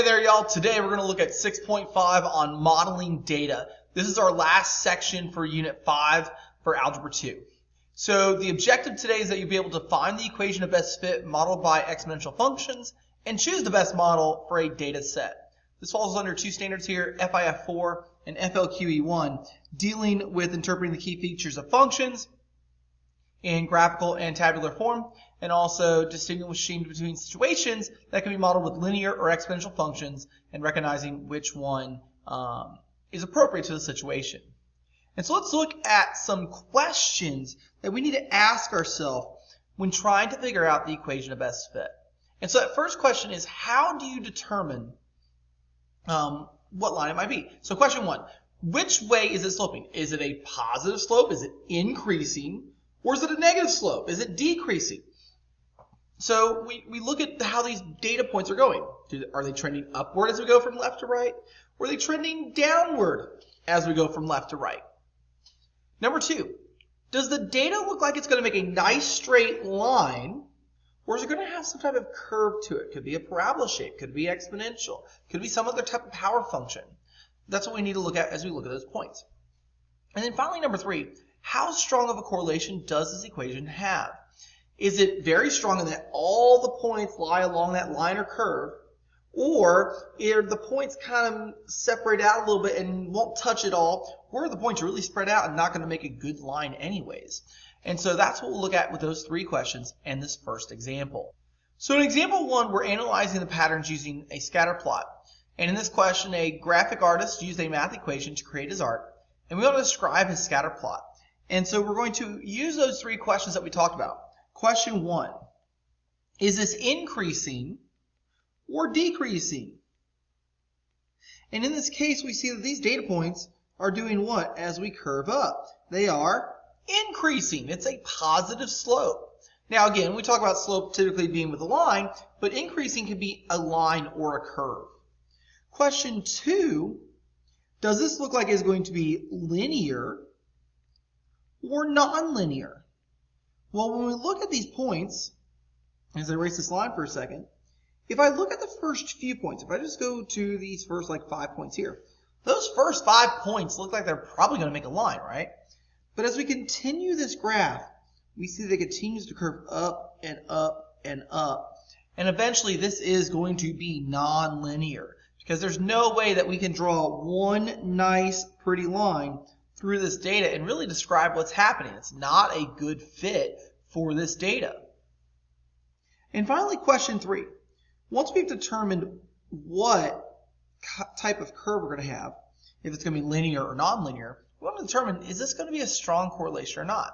Hey there, y'all. Today we're going to look at 6.5 on modeling data. This is our last section for Unit 5 for Algebra 2. So the objective today is that you'll be able to find the equation of best fit modeled by exponential functions and choose the best model for a data set. This falls under two standards here, FIF4 and FLQE1, dealing with interpreting the key features of functions in graphical and tabular form, and also distinguishing between situations that can be modeled with linear or exponential functions and recognizing which one is appropriate to the situation. And so let's look at some questions that we need to ask ourselves when trying to figure out the equation of best fit. And so that first question is, how do you determine what line it might be? So question one, which way is it sloping? Is it a positive slope? Is it increasing? Or is it a negative slope? Is it decreasing? So we look at how these data points are going. Are they trending upward as we go from left to right? Or are they trending downward as we go from left to right? Number two, does the data look like it's going to make a nice straight line? Or is it going to have some type of curve to it? Could be a parabola shape, could be exponential, could be some other type of power function. That's what we need to look at as we look at those points. And then finally, number three, how strong of a correlation does this equation have? Is it very strong in that all the points lie along that line or curve? Or are the points kind of separated out a little bit and won't touch it all? Or are the points really spread out and not going to make a good line anyways? And so that's what we'll look at with those three questions and this first example. So in example one, we're analyzing the patterns using a scatter plot. And in this question, a graphic artist used a math equation to create his art. And we want to describe his scatter plot. And so we're going to use those three questions that we talked about. Question one, is this increasing or decreasing? And in this case, we see that these data points are doing what as we curve up? They are increasing. It's a positive slope. Now again, we talk about slope typically being with a line, but increasing can be a line or a curve. Question two, does this look like it's going to be linear or nonlinear? Well, when we look at these points, as I erase this line for a second, if I look at the first few points, if I just go to these first 5 points here, those first 5 points look like they're probably going to make a line, right? But as we continue this graph, we see that it continues to curve up and up and up. And eventually this is going to be nonlinear because there's no way that we can draw one nice pretty line through this data and really describe what's happening. It's not a good fit for this data. And finally, question three. Once we've determined what type of curve we're going to have, if it's going to be linear or nonlinear, we want to determine, is this going to be a strong correlation or not?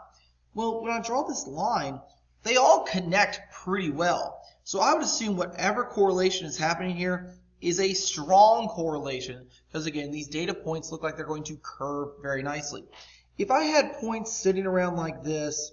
Well, when I draw this line, they all connect pretty well. So I would assume whatever correlation is happening here is a strong correlation because, again, these data points look like they're going to curve very nicely. If I had points sitting around like this,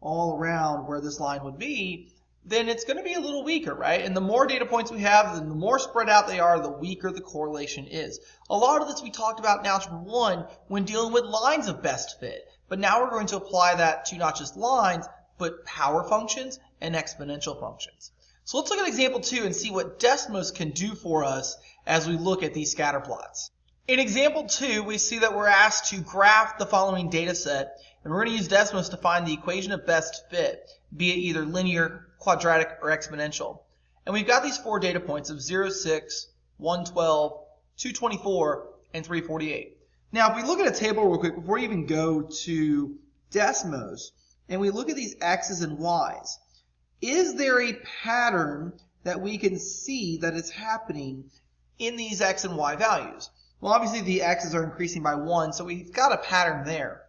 all around where this line would be, then it's going to be a little weaker, right? And the more data points we have, the more spread out they are, the weaker the correlation is. A lot of this we talked about in Algebra 1 when dealing with lines of best fit. But now we're going to apply that to not just lines, but power functions and exponential functions. So let's look at example 2 and see what Desmos can do for us as we look at these scatter plots. In example 2, we see that we're asked to graph the following data set, and we're going to use Desmos to find the equation of best fit, be it either linear, quadratic, or exponential. And we've got these 4 data points of 0, 6, 112, 224, and 348. Now, if we look at a table real quick before we even go to Desmos, and we look at these x's and y's, is there a pattern that we can see that is happening in these x and y values? Well, obviously the x's are increasing by 1, so we've got a pattern there.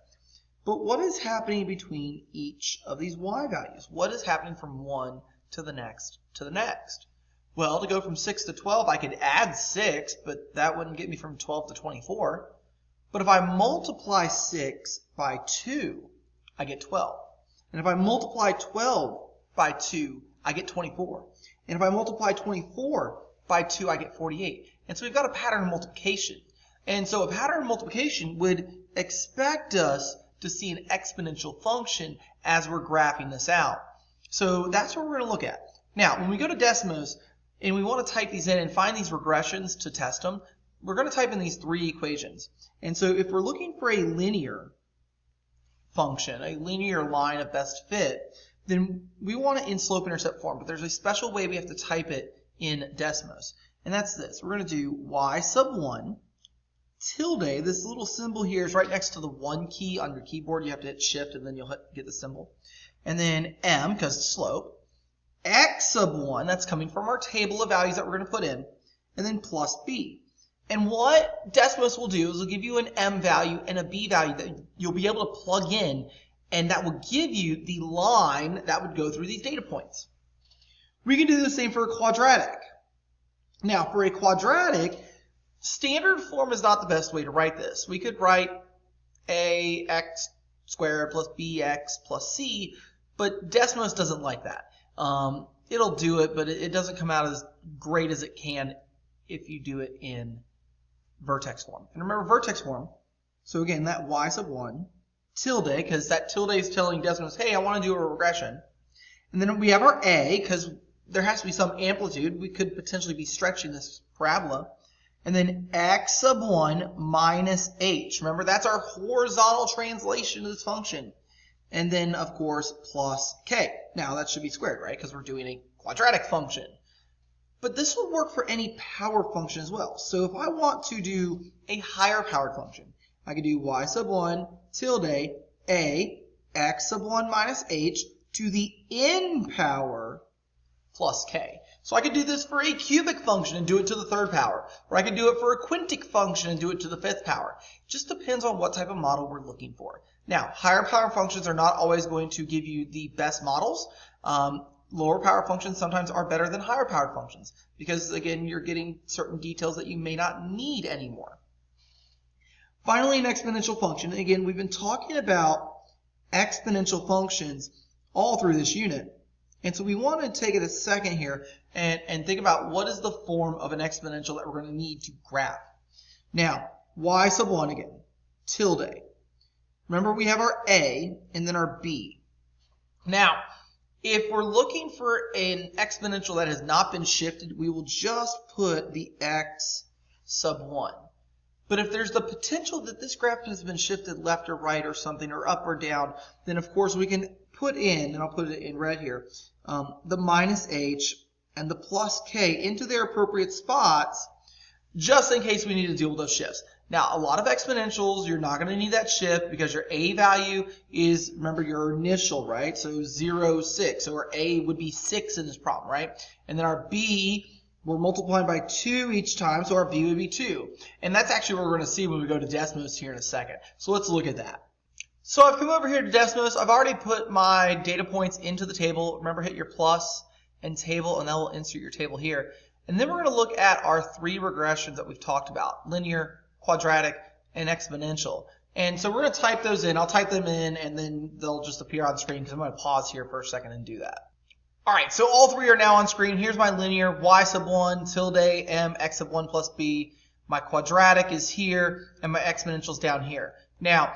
But what is happening between each of these y values? What is happening from one to the next to the next? Well, to go from 6 to 12, I could add 6, but that wouldn't get me from 12 to 24. But if I multiply 6 by 2, I get 12. And if I multiply 12 by 2, I get 24. And if I multiply 24 by 2, I get 48. And so we've got a pattern of multiplication. And so a pattern of multiplication would expect us to see an exponential function as we're graphing this out. So that's what we're going to look at. Now, when we go to Desmos, and we want to type these in and find these regressions to test them, we're going to type in these three equations. And so if we're looking for a linear function, a linear line of best fit, then we want it in slope-intercept form. But there's a special way we have to type it in Desmos. And that's this. We're going to do y sub 1 tilde. This little symbol here is right next to the 1 key on your keyboard. You have to hit shift and then you'll get the symbol. And then m, because it's slope. X sub 1, that's coming from our table of values that we're going to put in. And then plus b. And what Desmos will do is it'll give you an m value and a b value that you'll be able to plug in, and that will give you the line that would go through these data points. We can do the same for a quadratic. Now, for a quadratic, standard form is not the best way to write this. We could write ax squared plus bx plus c, but Desmos doesn't like that. It'll do it, but it doesn't come out as great as it can if you do it in vertex form. And remember vertex form, so again, that y sub 1 tilde, because that tilde is telling Desmos, hey, I want to do a regression. And then we have our a, because there has to be some amplitude. We could potentially be stretching this parabola. And then x sub 1 minus h. Remember, that's our horizontal translation of this function. And then, of course, plus k. Now, that should be squared, right? Because we're doing a quadratic function. But this will work for any power function as well. So if I want to do a higher powered function, I could do y sub 1 tilde a x sub 1 minus h to the n power plus k. So I could do this for a cubic function and do it to the third power. Or I could do it for a quintic function and do it to the fifth power. It just depends on what type of model we're looking for. Now, higher power functions are not always going to give you the best models. Lower power functions sometimes are better than higher powered functions because, again, you're getting certain details that you may not need anymore. Finally, an exponential function. Again, we've been talking about exponential functions all through this unit. And so we want to take it a second here and think about what is the form of an exponential that we're going to need to graph. Now, y sub 1 again, tilde. Remember, we have our a and then our b. Now, if we're looking for an exponential that has not been shifted, we will just put the x sub 1. But if there's the potential that this graph has been shifted left or right or something, or up or down, then of course we can put in, and I'll put it in red here, the minus h and the plus k into their appropriate spots, just in case we need to deal with those shifts. Now, a lot of exponentials, you're not going to need that shift because your a value is, remember, your initial, right? So 0, 6. So our a would be 6 in this problem, right? And then our b, we're multiplying by 2 each time, so our b would be 2. And that's actually what we're going to see when we go to Desmos here in a second. So let's look at that. So I've come over here to Desmos. I've already put my data points into the table. Remember, hit your plus and table, and that will insert your table here. And then we're going to look at our three regressions that we've talked about: linear, quadratic, and exponential. And so we're going to type those in. I'll type them in, and then they'll just appear on the screen because I'm going to pause here for a second and do that. All right, so all three are now on screen. Here's my linear, y sub 1, tilde, m, x sub 1 plus b. My quadratic is here, and my exponential is down here. Now,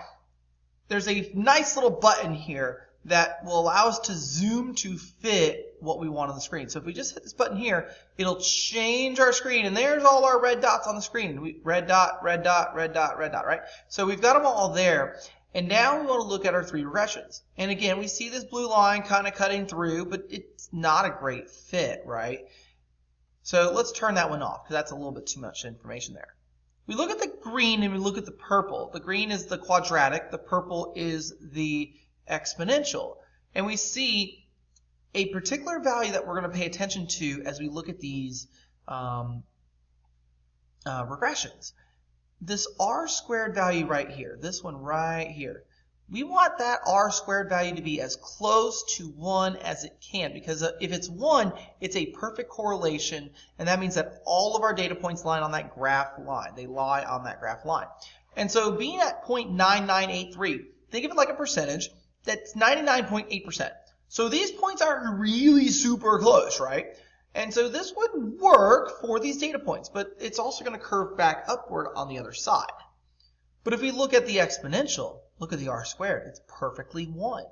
there's a nice little button here that will allow us to zoom to fit what we want on the screen. So if we just hit this button here, it'll change our screen, and there's all our red dots on the screen. Red dot, red dot, red dot, red dot, right? So we've got them all there, and now we want to look at our three regressions. And again, we see this blue line kind of cutting through, but it's not a great fit, right? So let's turn that one off because that's a little bit too much information there. We look at the green and we look at the purple. The green is the quadratic, the purple is the exponential. And we see a particular value that we're going to pay attention to as we look at these regressions. This r squared value right here, this one right here, we want that r squared value to be as close to 1 as it can, because if it's 1, it's a perfect correlation, and that means that all of our data points lie on that graph line. They lie on that graph line. And so being at 0.9983, think of it like a percentage. That's 99.8%. So these points aren't really super close, right? And so this would work for these data points, but it's also going to curve back upward on the other side. But if we look at the exponential, look at the r squared. It's perfectly 1.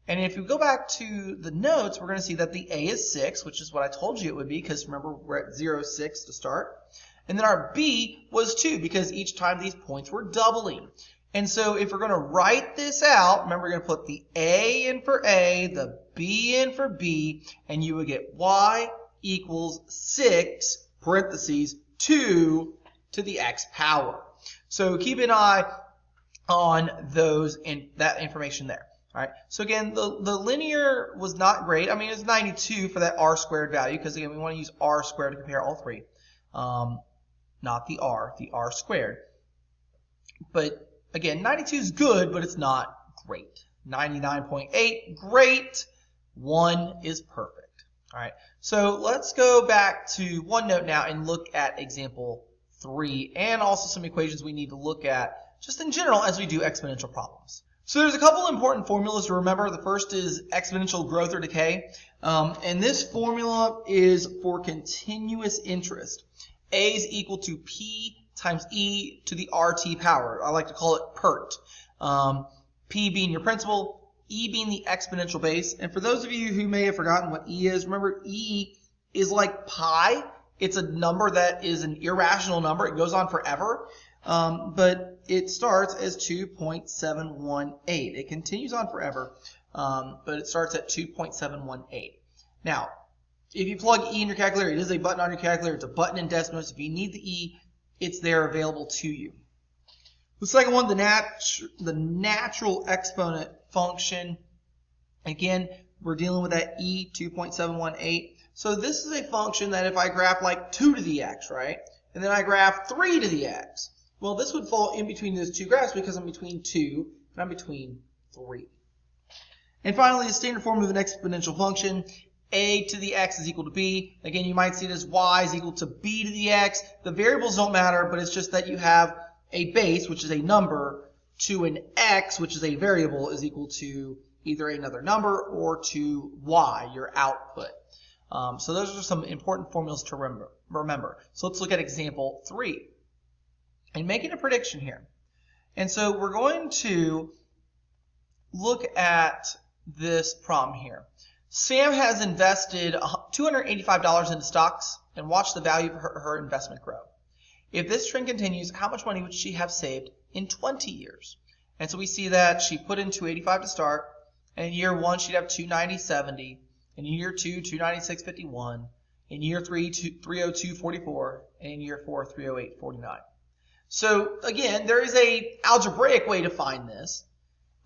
And if we go back to the notes, we're going to see that the A is 6, which is what I told you it would be, because remember, we're at 0, 6 to start. And then our B was 2, because each time these points were doubling. And so if we're going to write this out, remember, we're going to put the A in for A, the B in for B, and you would get Y equals 6, parentheses, 2 to the x power. So keep an eye on those that information there. All right. So again, the linear was not great. I mean, it was 92 for that r squared value, because again, we want to use r squared to compare all three. Not the r squared. But again, 92 is good, but it's not great. 99.8, great. 1 is perfect. All right. So let's go back to OneNote now and look at example 3, and also some equations we need to look at just in general as we do exponential problems. So there's a couple important formulas to remember. The first is exponential growth or decay. And this formula is for continuous interest. A is equal to P times E to the RT power. I like to call it PERT. P being your principal, E being the exponential base. And for those of you who may have forgotten what E is, remember E is like pi. It's a number that is an irrational number. It goes on forever. But it starts as 2.718. It continues on forever, but it starts at 2.718. Now, if you plug E in your calculator, it is a button on your calculator. It's a button in Desmos. If you need the E, it's there available to you. The second one, the natural exponent function. Again, we're dealing with that E, 2.718. So this is a function that if I graph like 2 to the x, right, and then I graph 3 to the x, well, this would fall in between those two graphs because I'm between 2 and I'm between 3. And finally, the standard form of an exponential function, a to the x is equal to b. Again, you might see it as y is equal to b to the x. The variables don't matter, but it's just that you have a base, which is a number, to an x, which is a variable, is equal to either another number or to y, your output. So those are some important formulas to remember. So let's look at example 3. And making a prediction here. And so we're going to look at this problem here. Sam has invested $285 into stocks and watched the value of her investment grow. If this trend continues, how much money would she have saved in 20 years? And so we see that she put in $285 to start, and in year 1 she'd have $290.70, in year 2 $296.51, in year 3 $302.44, and in year 4 $308.49. So again, there is a algebraic way to find this,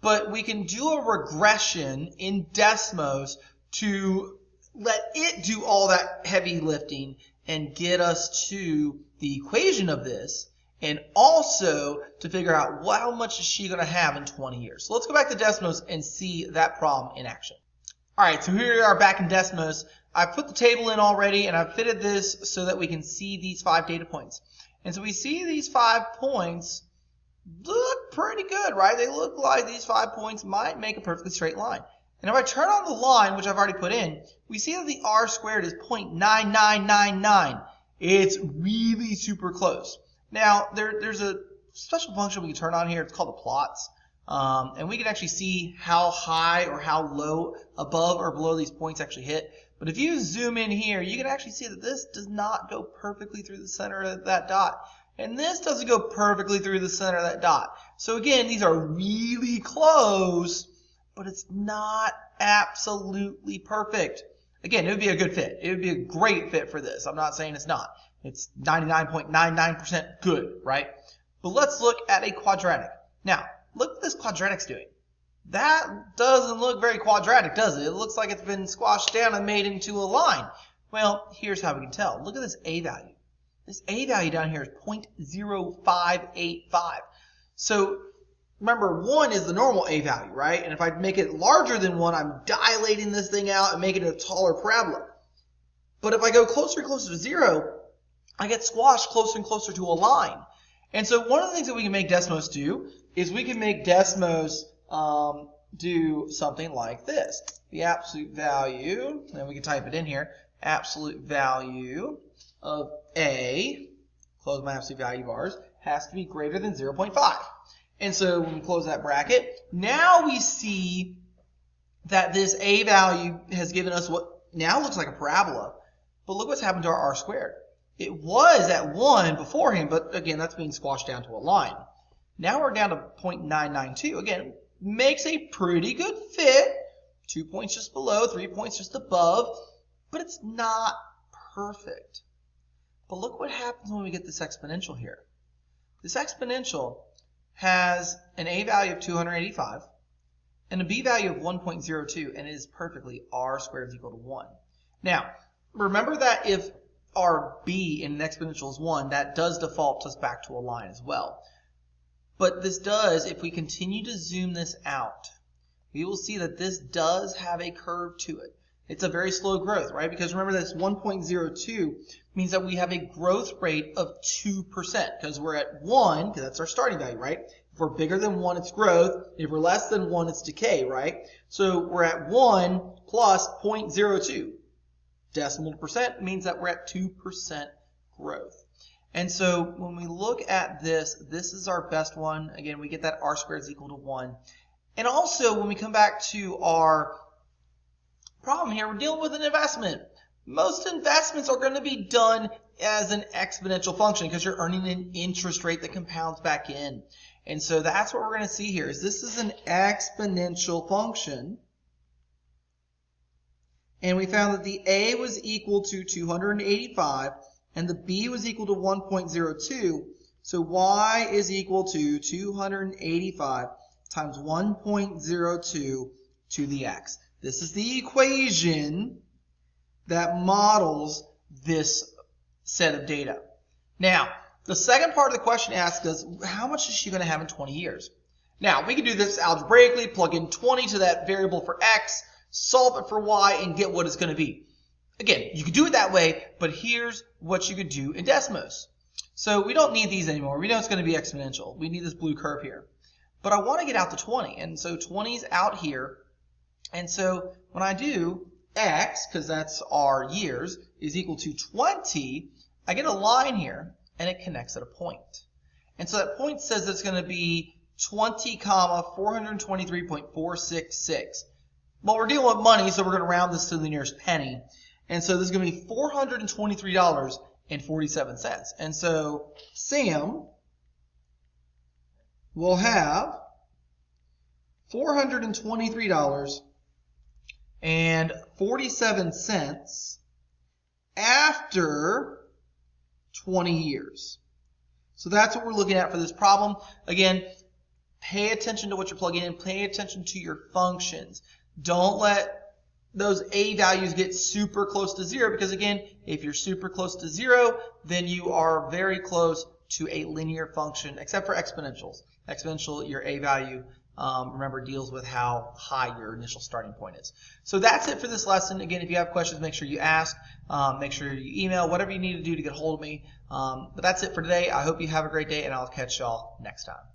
but we can do a regression in Desmos to let it do all that heavy lifting and get us to the equation of this, and also to figure out how much is she going to have in 20 years. So let's go back to Desmos and see that problem in action. All right, so here we are back in Desmos. I've put the table in already, and I've fitted this so that we can see these 5 data points. And so we see these 5 points look pretty good, right? They look like these 5 points might make a perfectly straight line. And if I turn on the line, which I've already put in, we see that the r squared is 0.9999. It's really super close. Now, there's a special function we can turn on here. It's called the plots. And we can actually see how high or how low above or below these points actually hit. But if you zoom in here, you can actually see that this does not go perfectly through the center of that dot. And this doesn't go perfectly through the center of that dot. So again, these are really close, but it's not absolutely perfect. Again, it would be a good fit. It would be a great fit for this. I'm not saying it's not. It's 99.99% good, right? But let's look at a quadratic. Now, look what this quadratic's doing. That doesn't look very quadratic, does it? It looks like it's been squashed down and made into a line. Well, here's how we can tell. Look at this a value. This a value down here is 0.0585. So remember, 1 is the normal a value, right? And if I make it larger than 1, I'm dilating this thing out and making it a taller parabola. But if I go closer and closer to 0, I get squashed closer and closer to a line. And so one of the things that we can make Desmos do is we can make Desmos do something like this. The absolute value, and we can type it in here, absolute value of A, close my absolute value bars, has to be greater than 0.5. And so when we close that bracket, now we see that this a value has given us what now looks like a parabola, but look what's happened to our r squared. It was at 1 beforehand, but again, that's being squashed down to a line. Now we're down to 0.992. Again, makes a pretty good fit. 2 points just below, 3 points just above, but it's not perfect. But look what happens when we get this exponential here. This exponential has an a value of 285 and a b value of 1.02, and it is perfectly r squared is equal to 1. Now, remember that if our b in an exponential is 1, that does default us back to a line as well. But this does, if we continue to zoom this out, we will see that this does have a curve to it. It's a very slow growth, right? Because remember that 1.02 means that we have a growth rate of 2% because we're at 1, because that's our starting value, right? If we're bigger than 1, it's growth. If we're less than 1, it's decay, right? So we're at 1 plus 0.02. Decimal percent means that we're at 2% growth. And so when we look at this, this is our best one. Again, we get that r squared is equal to 1. And also, when we come back to our problem here, we're dealing with an investment. Most investments are going to be done as an exponential function because you're earning an interest rate that compounds back in. And so that's what we're going to see here is this is an exponential function. And we found that the a was equal to 285 and the b was equal to 1.02. So y is equal to 285 times 1.02 to the x. This is the equation that models this set of data. Now, the second part of the question asks us, how much is she going to have in 20 years? Now, we can do this algebraically, plug in 20 to that variable for x, solve it for y, and get what it's going to be. Again, you could do it that way, but here's what you could do in Desmos. So we don't need these anymore. We know it's going to be exponential. We need this blue curve here. But I want to get out to 20, and so 20 is out here. And so when I do x, because that's our years, is equal to 20, I get a line here, and it connects at a point. And so that point says it's going to be 20, 423.466. Well, we're dealing with money, so we're going to round this to the nearest penny. And so this is going to be $423.47. And so Sam will have $423.47 after 20 years. So that's what we're looking at for this problem. Again, pay attention to what you're plugging in. Pay attention to your functions. Don't let those a values get super close to 0 because, again, if you're super close to 0, then you are very close to a linear function, except for exponentials. Exponential, your a value, remember, deals with how high your initial starting point is. So that's it for this lesson. Again, if you have questions, make sure you ask. Make sure you email, whatever you need to do to get a hold of me. But that's it for today. I hope you have a great day, and I'll catch y'all next time.